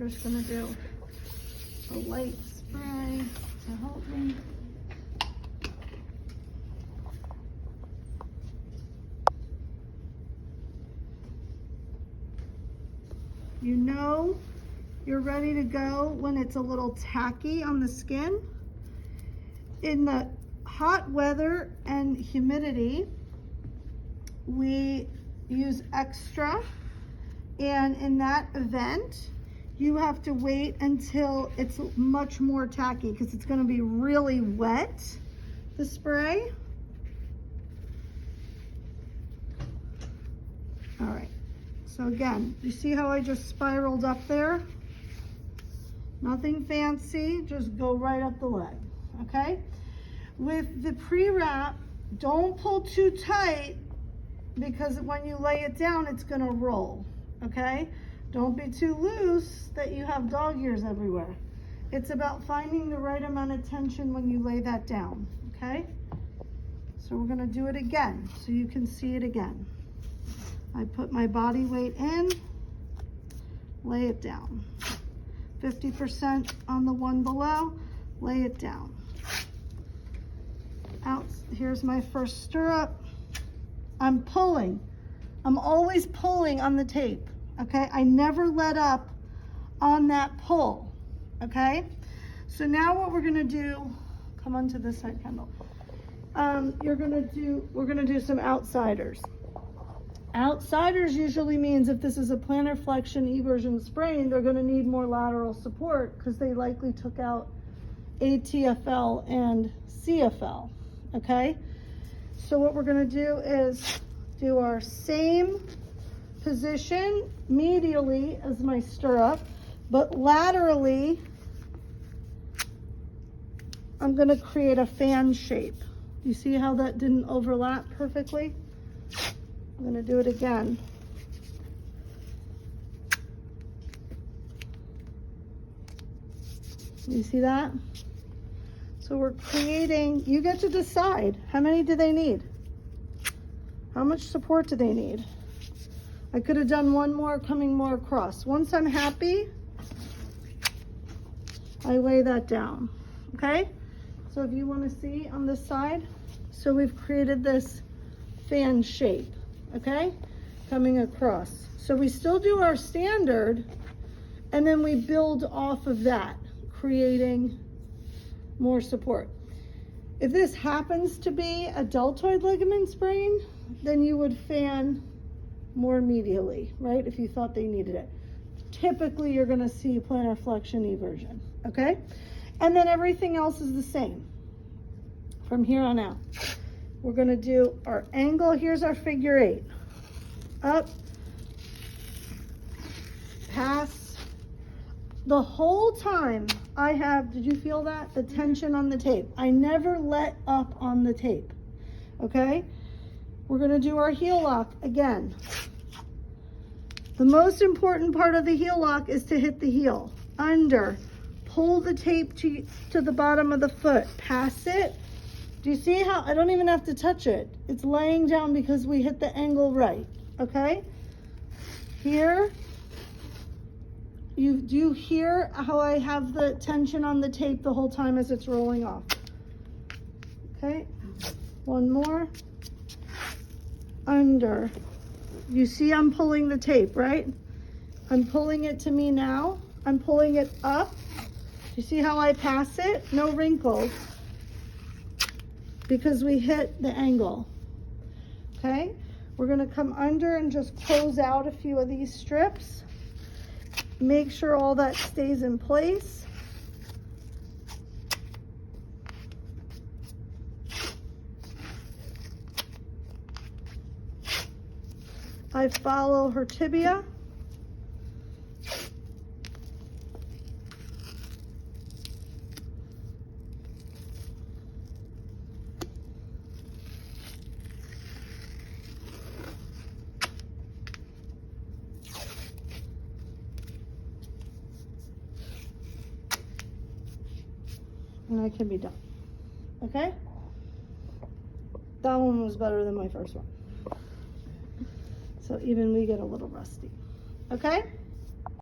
just gonna do a light spray to help me. You know you're ready to go when it's a little tacky on the skin. In the hot weather and humidity, we use extra, and in that event, you have to wait until it's much more tacky because it's going to be really wet, the spray. All right. So again, you see how I just spiraled up there? Nothing fancy, just go right up the leg, okay? With the pre-wrap, don't pull too tight because when you lay it down, it's gonna roll, okay? Don't be too loose that you have dog ears everywhere. It's about finding the right amount of tension when you lay that down, okay? So we're gonna do it again so you can see it again. I put my body weight in, lay it down. 50% on the one below, lay it down. Out, here's my first stirrup. I'm pulling. I'm always pulling on the tape, okay? I never let up on that pull, okay? So now what we're gonna do, come onto this side, Kendall. We're gonna do some outsiders. Outsiders usually means if this is a plantar flexion eversion sprain, they're going to need more lateral support because they likely took out ATFL and CFL, okay? So what we're going to do is do our same position medially as my stirrup, but laterally, I'm going to create a fan shape. You see how that didn't overlap perfectly? I'm going to do it again. You see that? So we're creating, you get to decide, how many do they need? How much support do they need? I could have done one more coming more across. Once I'm happy, I lay that down, okay? So if you want to see on this side, so we've created this fan shape, okay? Coming across. So we still do our standard, and then we build off of that, creating more support. If this happens to be a deltoid ligament sprain, then you would fan more medially, right? If you thought they needed it. Typically, you're gonna see plantar flexion eversion, okay? And then everything else is the same from here on out. We're gonna do our angle. Here's our figure 8. Up, pass. The whole time I have, did you feel that? The tension on the tape. I never let up on the tape, okay? We're gonna do our heel lock again. The most important part of the heel lock is to hit the heel. Under, pull the tape to the bottom of the foot, pass it. Do you see how I don't even have to touch it? It's laying down because we hit the angle right, okay? Here, you do hear how I have the tension on the tape the whole time as it's rolling off. Okay, one more. Under. You see I'm pulling the tape, right? I'm pulling it to me now. I'm pulling it up. Do you see how I pass it? No wrinkles. Because we hit the angle, okay? We're gonna come under and just close out a few of these strips. Make sure all that stays in place. I follow her tibia. And I can be done, okay? That one was better than my first one. So even we get a little rusty, okay?